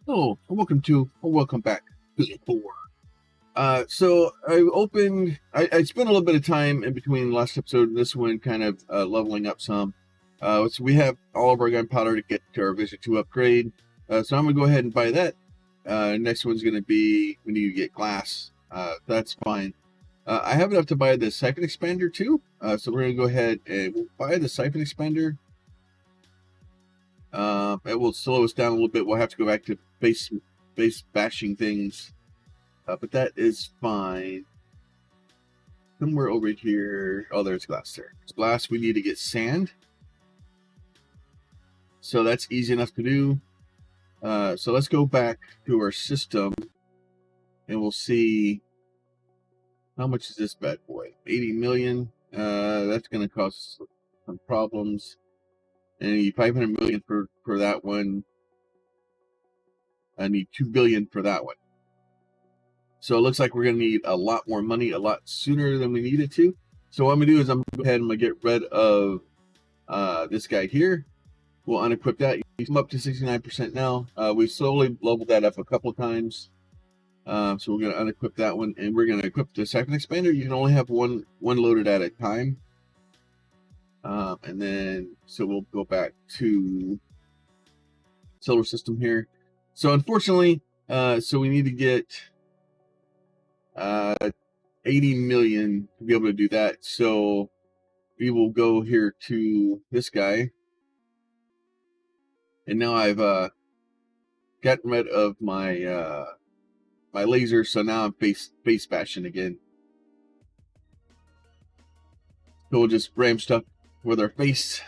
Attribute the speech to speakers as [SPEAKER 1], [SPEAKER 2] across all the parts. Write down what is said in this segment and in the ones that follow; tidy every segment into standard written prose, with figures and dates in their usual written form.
[SPEAKER 1] Oh, welcome back to the tour. So I spent a little bit of time in between the last episode and this one, kind of leveling up some. So we have all of our gunpowder to get to our Vision 2 upgrade. So I'm gonna go ahead and buy that. Next one's gonna be we need to get glass. That's fine. I have enough to buy the Siphon expander too. So we're gonna go ahead and we'll buy the Siphon expander. It will slow us down a little bit. We'll have to go back to base bashing things. But that is fine. Somewhere over here. Oh, there's glass there. It's glass. We need to get sand. So that's easy enough to do. So let's go back to our system and we'll see how much is this bad boy. 80 million. That's going to cause some problems. And I need 500 million for that one. I need 2 billion for that one. So it looks like we're going to need a lot more money a lot sooner than we needed to. So what I'm going to do is I'm going to go ahead and I'm going to get rid of this guy here. We'll unequip that. I'm up to 69% now. We slowly leveled that up a couple of times. So we're going to unequip that one. And we're going to equip the Siphon expander. You can only have one loaded at a time. And then, so we'll go back to solar system here. So unfortunately, so we need to get 80 million to be able to do that. So we will go here to this guy. And now I've gotten rid of my my laser, so now I'm face bashing again. So we'll just ram stuff with our face.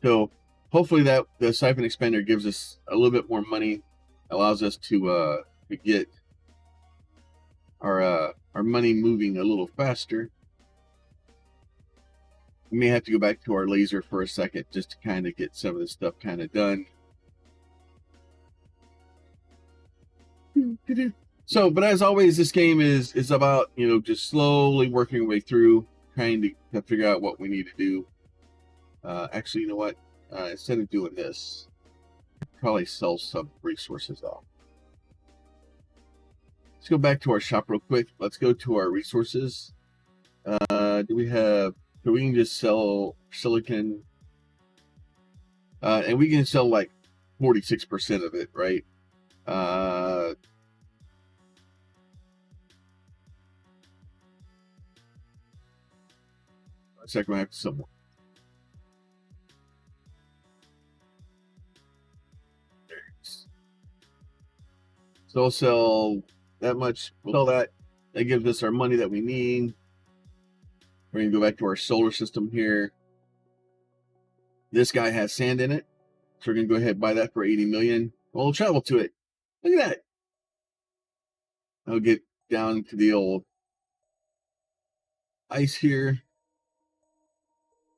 [SPEAKER 1] So hopefully that the Siphon expander gives us a little bit more money, allows us to get our money moving a little faster. We may have to go back to our laser for a second just to kind of get some of this stuff kind of done. So, but as always, this game is about, just slowly working our way through, trying to figure out what we need to do. Actually, you know what? Instead of doing this, probably sell some resources off. Let's go back to our shop real quick. Let's go to our resources. Do we have? So we can just sell silicon, and we can sell like 46% of it, right? A second, I have to sell more. So I'll sell that much. We'll sell that. That gives us our money that we need. We're going to go back to our solar system here. This guy has sand in it. So we're going to go ahead and buy that for 80 million. Well, we'll travel to it. Look at that. I'll get down to the old ice here.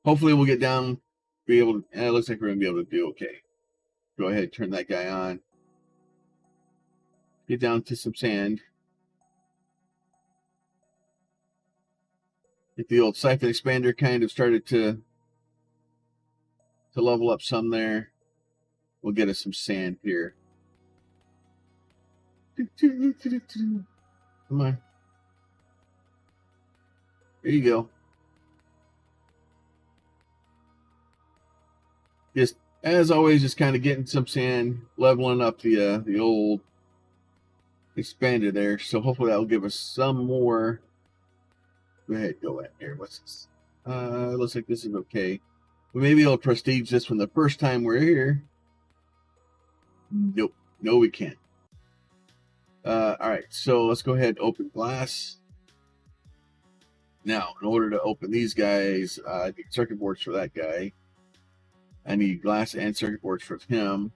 [SPEAKER 1] Hopefully we'll get down, be able to, it looks like we're going to be able to do okay. Go ahead, turn that guy on. Get down to some sand. Get the old Siphon expander kind of started to level up some there. We'll get us some sand here. Come on. There you go. Just as always, just kind of getting some sand, leveling up the old expander there. So hopefully that will give us some more. Go ahead, go in here. What's this? Looks like this is okay. We may be able to prestige this from the first time we're here. Nope. No, we can't. All right, so let's go ahead and open glass. Now, in order to open these guys, I need circuit boards for that guy. I need glass and circuit boards for him.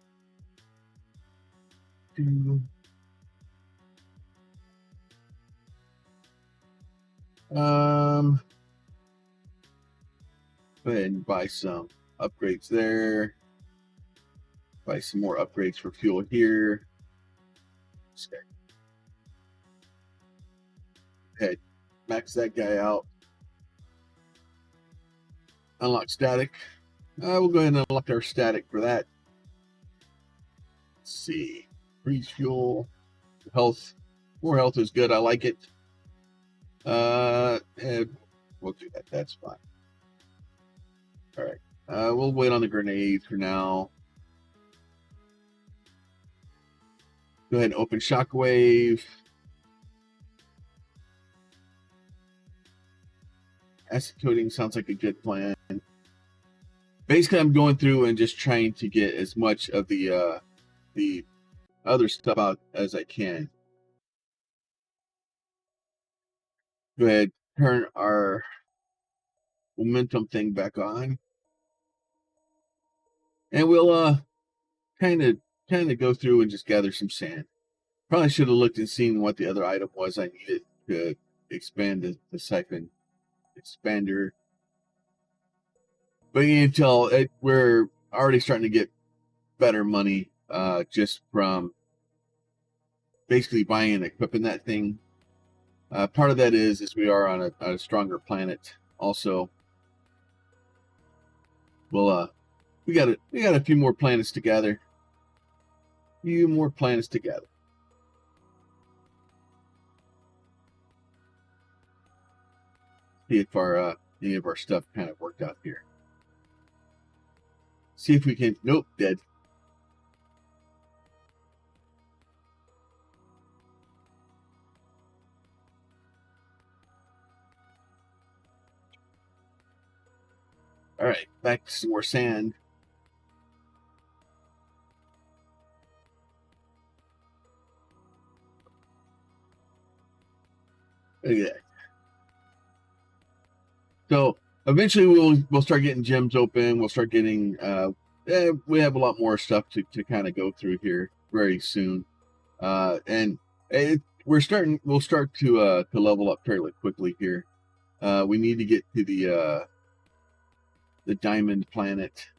[SPEAKER 1] Go ahead and buy some upgrades there. Buy some more upgrades for fuel here. Okay. Go ahead, max that guy out. Unlock static. We'll go ahead and unlock our static for that. Let's see. Freeze fuel. Health. More health is good. I like it. And we'll do that. That's fine. All right. We'll wait on the grenade for now. Go ahead and open Shockwave. Acid coating sounds like a good plan. Basically, I'm going through and just trying to get as much of the other stuff out as I can. Go ahead, turn our momentum thing back on, and we'll kind of go through and just gather some sand. Probably should have looked and seen what the other item was I needed to expand the siphon expander. But you can tell we're already starting to get better money just from basically buying and equipping that thing. Part of that is we are on a stronger planet. Also, well, we got a few more planets to gather. See if any of our stuff kind of worked out here. See if we can. Nope, dead. All right, back to some more sand. Look at that. So eventually we'll start getting gyms open. We'll start getting we have a lot more stuff to kind of go through here very soon. And we'll start to level up fairly quickly here. We need to get to the diamond planet,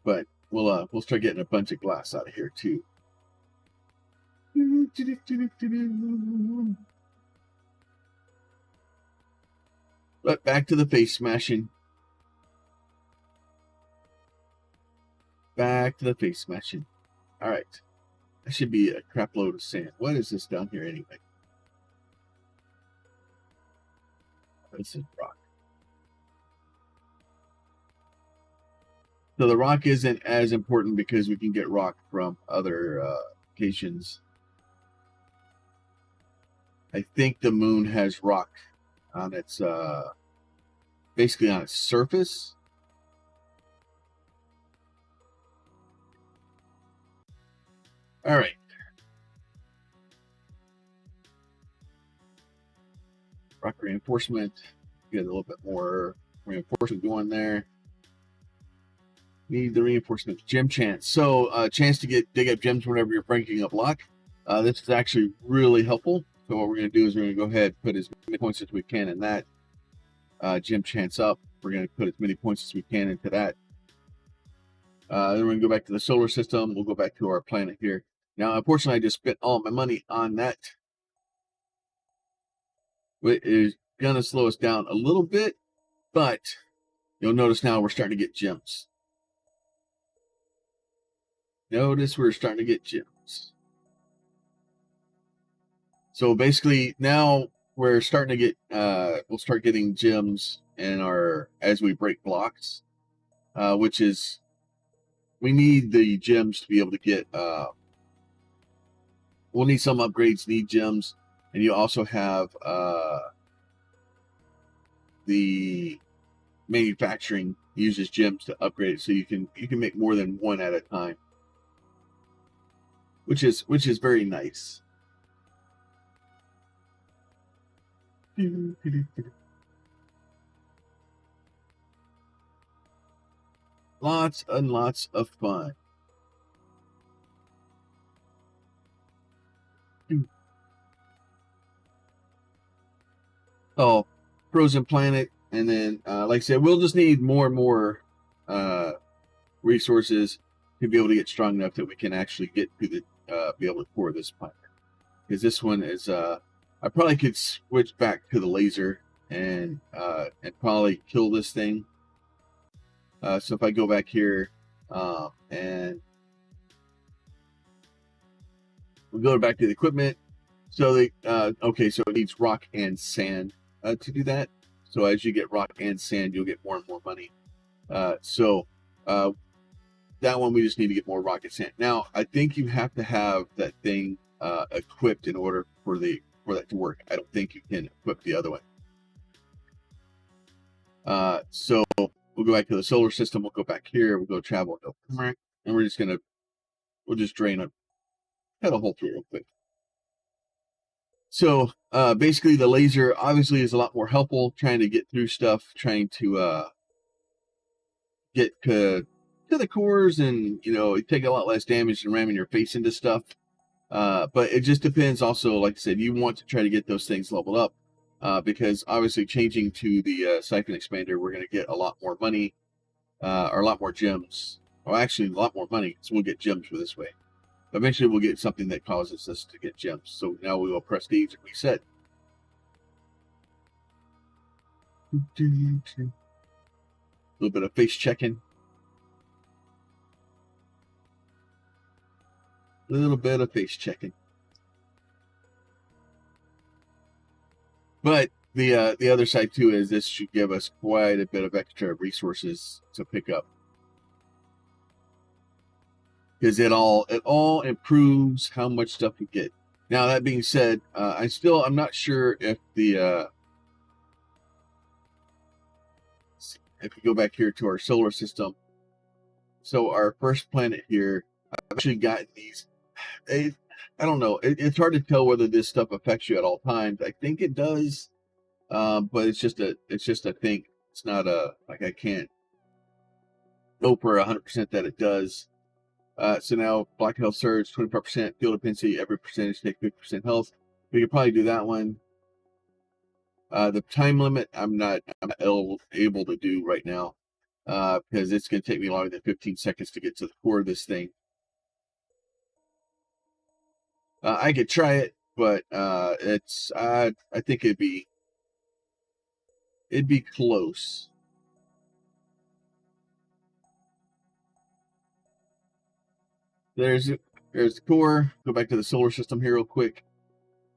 [SPEAKER 1] but we'll start getting a bunch of glass out of here too. But back to the face smashing. All right. That should be a crap load of sand. What is this down here anyway? This is rock. So the rock isn't as important because we can get rock from other locations. I think the moon has rock on its basically on its surface. All right. Rock reinforcement. Get a little bit more reinforcement going there. Need the reinforcement. Gem chance. So chance to dig up gems whenever you're breaking a block. This is actually really helpful. So what we're going to do is we're going to go ahead and put as many points as we can in that. Gem chance up. We're going to put as many points as we can into that. Then we're going to go back to the solar system. We'll go back to our planet here. Now, unfortunately, I just spent all my money on that. It is going to slow us down a little bit, but you'll notice now we're starting to get gems. Notice we're starting to get gems. So basically now we're starting to get, we'll start getting gems in as we break blocks, which is, we need the gems to be able to get, we'll need some upgrades, need gems, and you also have the manufacturing uses gems to upgrade it, so you can make more than one at a time, which is very nice. Lots and lots of fun. Oh, frozen planet, and then like I said, we'll just need more and more resources to be able to get strong enough that we can actually get to the be able to core this planet. Because this one is I probably could switch back to the laser and probably kill this thing. So if I go back here, And we'll go back to the equipment. So okay, so it needs rock and sand to do that. So as you get rock and sand, you'll get more and more money. So that one we just need to get more rock and sand. Now I think you have to have that thing equipped in order for that to work. I don't think you can equip the other one. So we'll go back to the solar system. We'll go back here. We'll go travel. And we'll just drain a head a hole through real quick. So basically the laser obviously is a lot more helpful trying to get through stuff, trying to get to the cores, and it take a lot less damage than ramming your face into stuff. But it just depends also, like I said, you want to try to get those things leveled up, because obviously changing to the Siphon expander, we're going to get a lot more money, or a lot more gems. Well, actually a lot more money, so we'll get gems for this way. Eventually we'll get something that causes us to get gems. So now we will prestige and reset. A little bit of face checking. A little bit of face checking. But the other side too is this should give us quite a bit of extra resources to pick up, because it all improves how much stuff we get. Now that being said, I'm not sure if if we go back here to our solar system. So our first planet here, I've actually got these. I don't know. It's hard to tell whether this stuff affects you at all times. I think it does, but it's just a think. It's not like I can't know for 100% that it does. So now black health surge, 25%, field dependency, every percentage take 50% health. We could probably do that one. The time limit, I'm not able to do right now, because it's going to take me longer than 15 seconds to get to the core of this thing. I could try it, but I think it'd be close. There's the core. Go back to the solar system here real quick.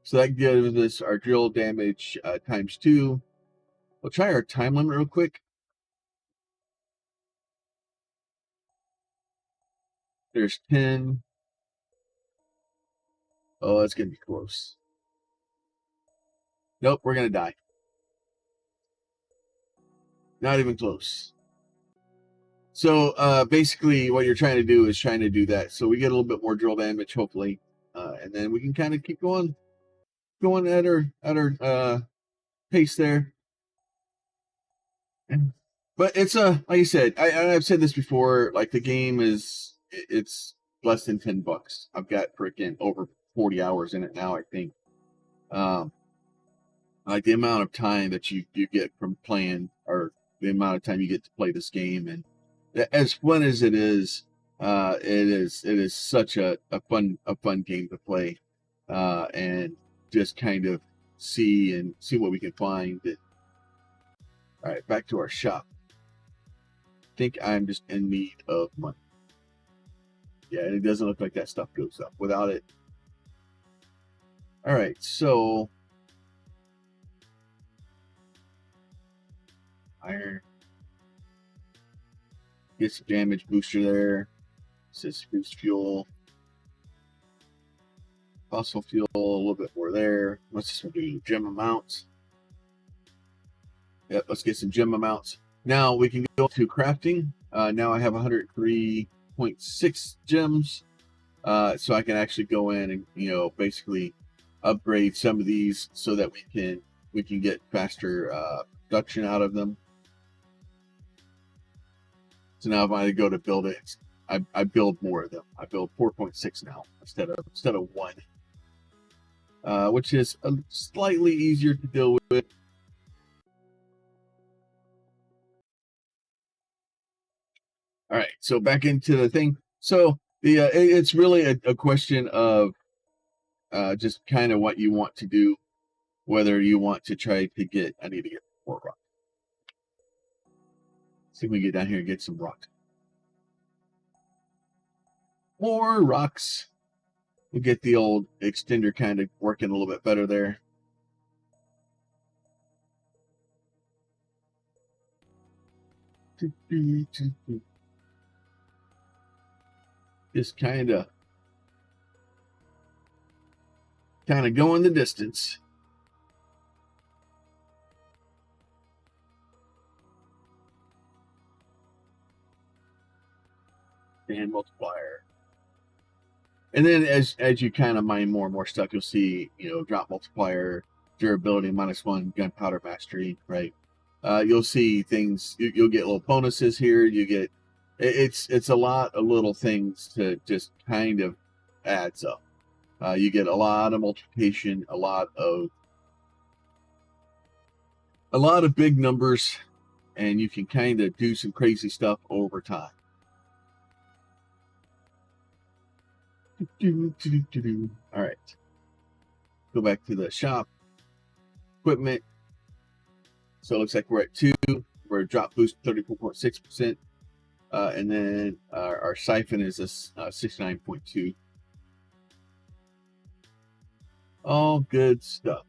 [SPEAKER 1] So that gives us our drill damage times 2. We'll try our time limit real quick. There's 10. Oh, that's going to be close. Nope, we're going to die. Not even close. So basically what you're trying to do is trying to do that. So we get a little bit more drill damage, hopefully. And then we can kind of keep going at our pace there. But it's like I said, I've said this before, like the game it's less than $10. I've got freaking over 40 hours in it now, I think. Like the amount of time that you get from playing, or the amount of time you get to play this game, and as fun as it is such a fun game to play, and just kind of see what we can find. All right, back to our shop. I think I'm just in need of money. Yeah, and it doesn't look like that stuff goes up without it. All right, so iron. Get some damage booster there. It says boost fuel. Fossil fuel, a little bit more there. Let's just do gem amounts. Yep, let's get some gem amounts. Now we can go to crafting. Now I have 103.6 gems. So I can actually go in and basically upgrade some of these so that we can get faster production out of them. So now if I go to build it, I build more of them. I build 4.6 now instead of 1, which is slightly easier to deal with. All right, so back into the thing. So it's really a question of just kind of what you want to do, whether you want to try to get. I need to get more rock. See if we can get down here and get some rock. more rocks. We'll get the old extender kind of working a little bit better there. Just kind of going the distance. And multiplier. And then as you kind of mine more and more stuff, you'll see, drop multiplier, durability, -1, gunpowder mastery, right? You'll see things, you'll get little bonuses here. You get, it's a lot of little things to just kind of adds up. You get a lot of multiplication, a lot of big numbers, and you can kind of do some crazy stuff over time. All right. Go back to the shop. Equipment. So it looks like we're at 2. We're drop boost 34.6%. And then our siphon is a 69.2. All good stuff.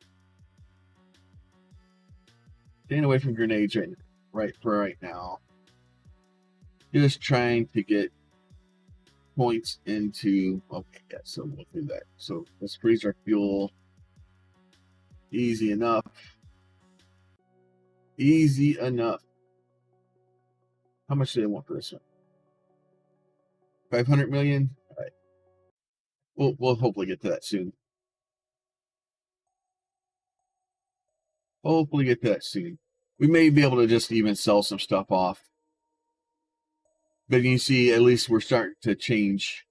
[SPEAKER 1] Staying away from grenades right now. Just trying to get points into, okay, yeah, so we'll do that. So let's freeze our fuel. Easy enough. How much do they want for this one? 500 million. All right, we'll hopefully get to that soon. We may be able to just even sell some stuff off. But you see, at least we're starting to change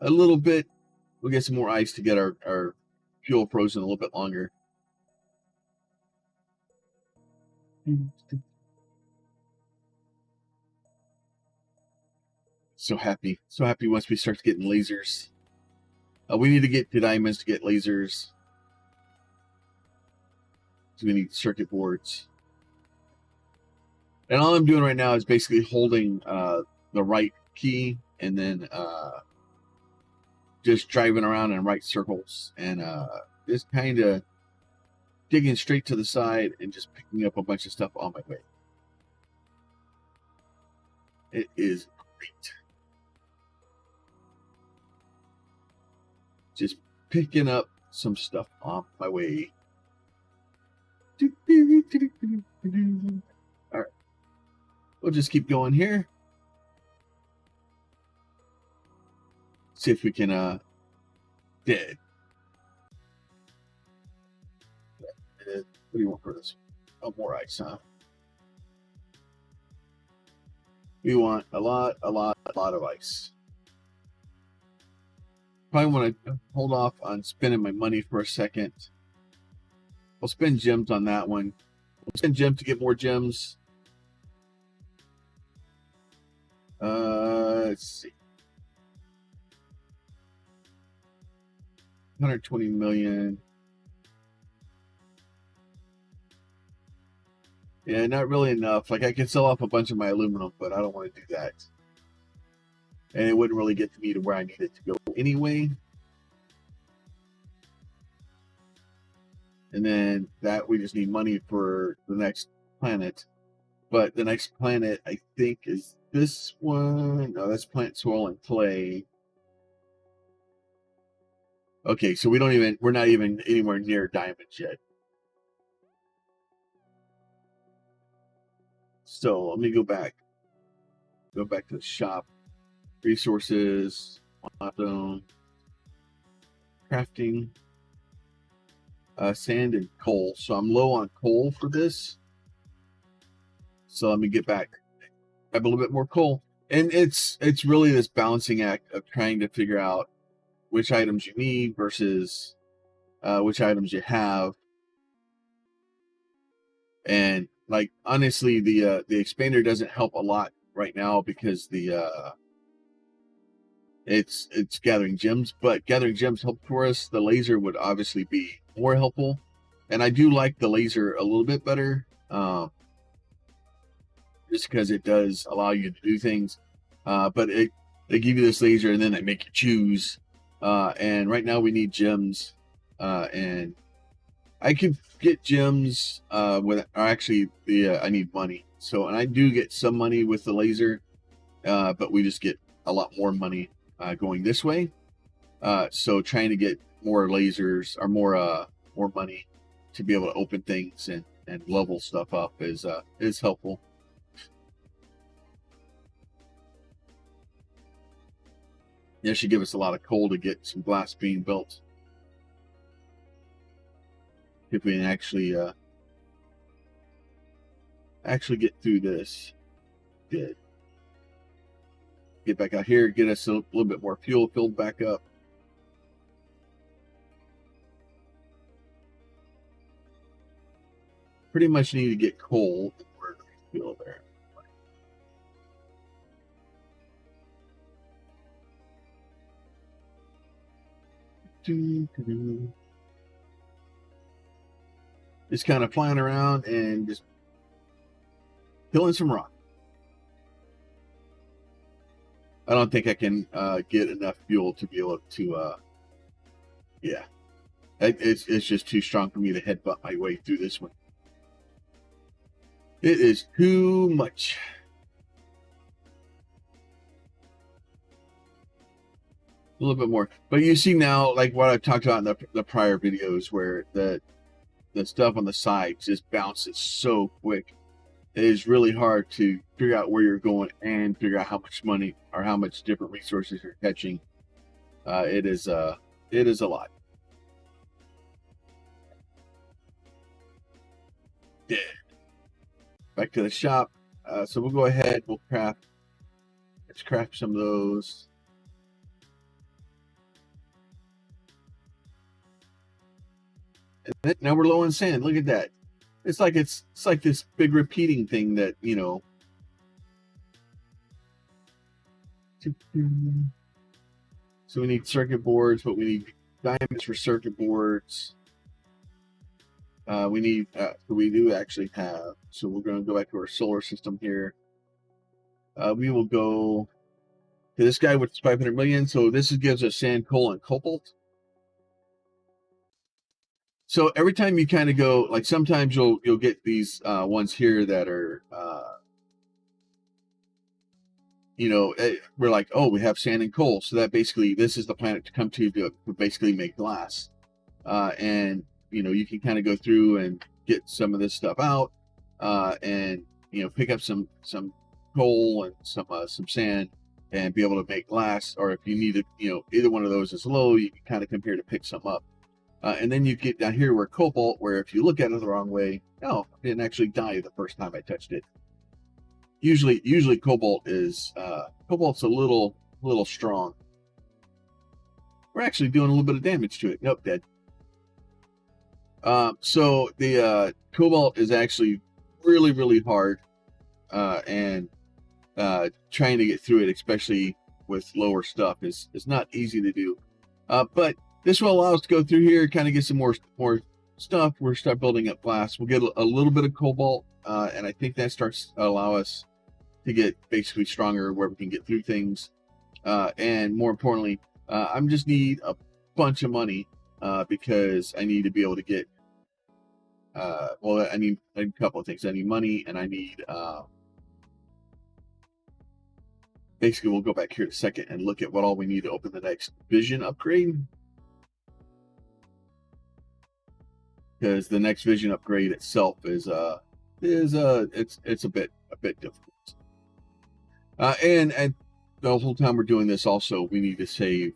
[SPEAKER 1] a little bit. We'll get some more ice to get our fuel frozen a little bit longer. So happy once we start getting lasers. We need to get the diamonds to get lasers. So we need circuit boards. And all I'm doing right now is basically holding the right key and then just driving around in right circles and just kind of digging straight to the side and just picking up a bunch of stuff on my way. It is great. Just picking up some stuff on my way. All right. We'll just keep going here. See if we can dead. What do you want for this? Oh, more ice, huh? We want a lot of ice. Probably want to hold off on spending my money for a second. We'll spend gems on that one. We'll spend gems to get more gems. Let's see. 120 million. Yeah, not really enough. Like, I can sell off a bunch of my aluminum, but I don't want to do that. And it wouldn't really get to me to where I need it to go anyway. And then that we just need money for the next planet. But the next planet, I think, is this one. No, that's plant, soil, and clay. Okay, so we're not even anywhere near diamonds yet. So let me go back. Go back to the shop. Resources, crafting, sand and coal. So I'm low on coal for this. So let me get back. Grab a little bit more coal. And it's really this balancing act of trying to figure out which items you need versus which items you have. And like, honestly, the expander doesn't help a lot right now because it's gathering gems, but gathering gems help for us. The laser would obviously be more helpful, and I do like the laser a little bit better, just because it does allow you to do things. But they give you this laser and then they make you choose. And right now we need gems, and I can get gems I need money. So, and I do get some money with the laser, but we just get a lot more money going this way. So trying to get more lasers or more money to be able to open things and level stuff up is helpful. It should give us a lot of coal to get some glass being built. If we can actually get through this. Good. Get back out here, get us a little bit more fuel filled back up. Pretty much need to get coal in order to fuel there. Just kind of flying around and just killing some rock. I don't think I can get enough fuel to be able to, yeah. It's just too strong for me to headbutt my way through this one. It is too much. A little bit more. But you see now, like what I've talked about in the prior videos, where the stuff on the sides just bounces so quick. It is really hard to figure out where you're going and figure out how much money or how much different resources you're catching. It is a lot. Yeah. Back to the shop. So we'll go ahead. Let's craft some of those. And then, now we're low on sand. Look at that. It's like this big repeating thing that, you know. So we need circuit boards, but we need diamonds for circuit boards. We do actually have. So we're going to go back to our solar system here. We will go to this guy with 500 million. So this gives us sand, coal, and cobalt. So every time you kind of go, like sometimes you'll get these ones here that are, we're like, oh, we have sand and coal. So that basically, this is the planet to come to basically make glass. And, you can kind of go through and get some of this stuff out and, pick up some coal and some sand and be able to make glass. Or if you need to, either one of those is low, you can kind of come here to pick some up. And then you get down here where cobalt, where if you look at it the wrong way, I didn't actually die the first time I touched it. Usually cobalt's a little strong. We're actually doing a little bit of damage to it. Nope, dead. So the cobalt is actually really, really hard, and trying to get through it, especially with lower stuff, is not easy to do. But this will allow us to go through here, kind of get some more stuff. We'll start building up glass. We'll get a little bit of cobalt, and I think that starts to allow us to get basically stronger where we can get through things. And more importantly, I just need a bunch of money because I need to be able to get, I need a couple of things. I need money, and I need, basically we'll go back here in a second and look at what all we need to open the next vision upgrade. Because the next vision upgrade itself is it's a bit difficult. And the whole time we're doing this, also we need to save,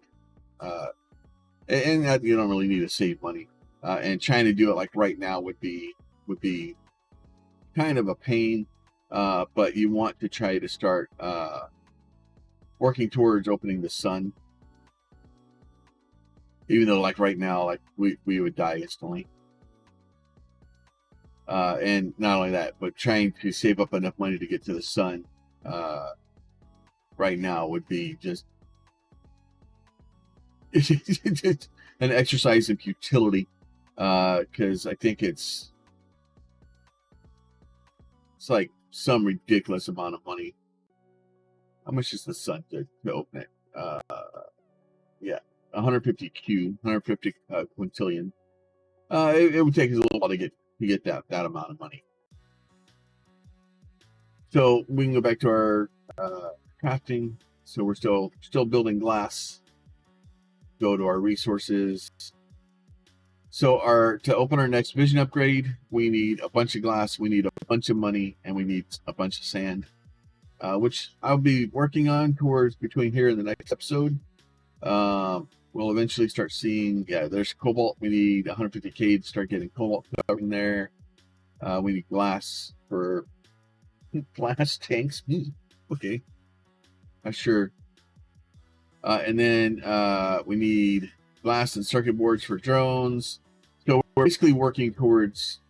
[SPEAKER 1] and that you don't really need to save money. And trying to do it like right now would be kind of a pain. But you want to try to start working towards opening the sun. Even though like right now, like we would die instantly. And not only that, but trying to save up enough money to get to the sun right now would be just an exercise in futility, because I think it's like some ridiculous amount of money How much is the sun to open it? Yeah, 150 quintillion. It would take us a little while to get that amount of money. So we can go back to our crafting. So we're still building glass. Go to our resources. So to open our next vision upgrade, we need a bunch of glass, we need a bunch of money, and we need a bunch of sand, which I'll be working on towards between here and the next episode. We'll eventually start seeing, there's cobalt. We need 150K to start getting cobalt covering there. We need glass for glass tanks. Okay, not sure. And then we need glass and circuit boards for drones. So we're basically working towards,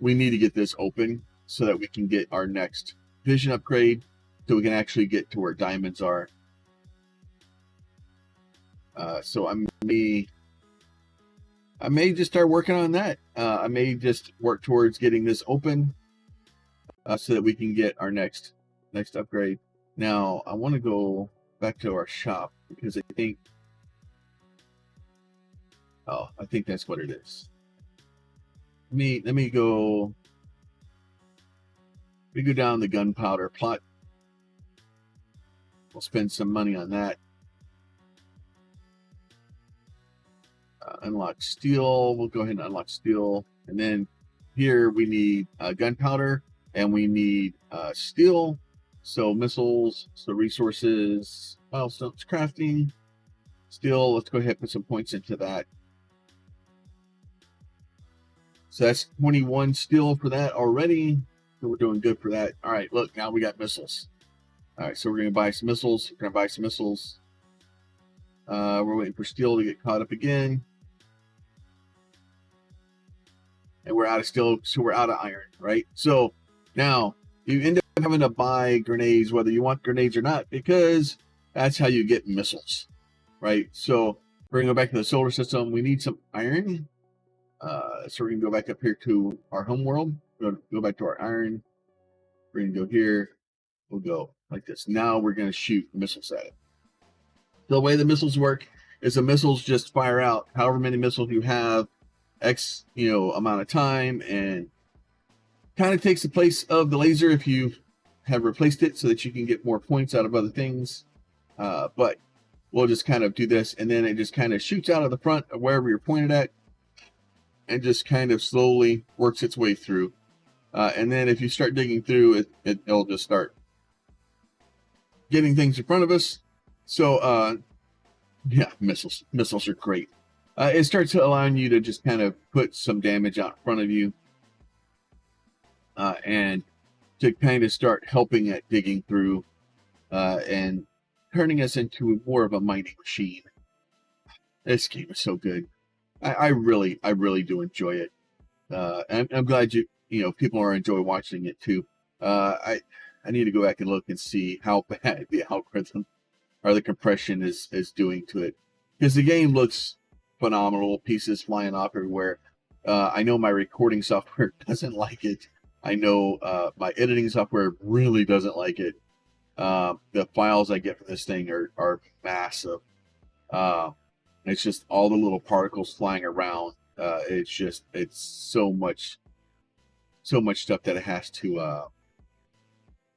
[SPEAKER 1] we need to get this open so that we can get our next vision upgrade, so we can actually get to where diamonds are. So I may just start working on that. I may just work towards getting this open so that we can get our next upgrade. Now I want to go back to our shop because I think that's what it is. Let me go down the gunpowder plot. We'll spend some money on that. Unlock steel. We'll go ahead and unlock steel, and then here we need gunpowder and we need steel. So missiles, so resources, milestones, crafting, steel. Let's go ahead and put some points into that. So that's 21 steel for that already. So we're doing good for that. All right, look, now we got missiles. All right, so we're going to buy some missiles. We're waiting for steel to get caught up again. And we're out of steel, so we're out of iron, right? So now you end up having to buy grenades, whether you want grenades or not, because that's how you get missiles, right? So we're going to go back to the solar system. We need some iron. So we're going to go back up here to our home world. Go back to our iron. We're going to go here. We'll go like this. Now we're going to shoot missiles at it. The way the missiles work is the missiles just fire out however many missiles you have, X amount of time, and kind of takes the place of the laser if you have replaced it so that you can get more points out of other things. But we'll just kind of do this, and then it just kind of shoots out of the front of wherever you're pointed at and just kind of slowly works its way through. And then if you start digging through, it'll just start getting things in front of us. So, missiles are great. It starts allowing you to just kind of put some damage out in front of you, and to kind of start helping at digging through, and turning us into more of a mining machine. This game is so good. I really do enjoy it. And I'm glad people are enjoy watching it too. I need to go back and look and see how bad the algorithm or the compression is doing to it, because the game looks phenomenal, pieces flying off everywhere. I know my recording software doesn't like it. I know my editing software really doesn't like it. The files I get from this thing are massive. It's just all the little particles flying around. It's so much stuff that it has to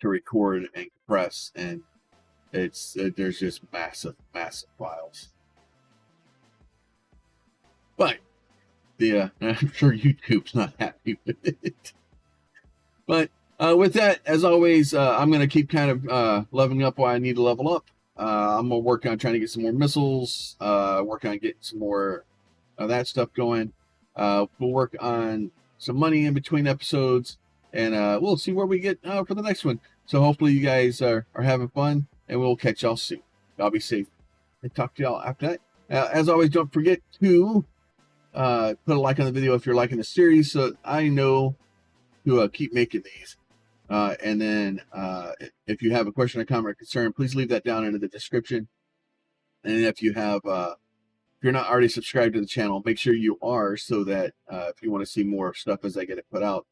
[SPEAKER 1] record and compress, and there's just massive files. But I'm sure YouTube's not happy with it. But with that, as always, I'm going to keep kind of leveling up why I need to level up. I'm going to work on trying to get some more missiles, work on getting some more of that stuff going. We'll work on some money in between episodes, and we'll see where we get for the next one. So hopefully you guys are having fun, and we'll catch y'all soon. Y'all be safe, and talk to y'all after that. As always, don't forget to put a like on the video if you're liking the series, so I know to keep making these. And then if you have a question or comment or concern, please leave that down in the description. And if you have if you're not already subscribed to the channel, make sure you are, so that if you want to see more stuff as I get it put out.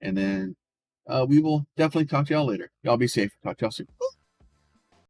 [SPEAKER 1] And then we will definitely talk to y'all later. Y'all be safe. Talk to y'all soon.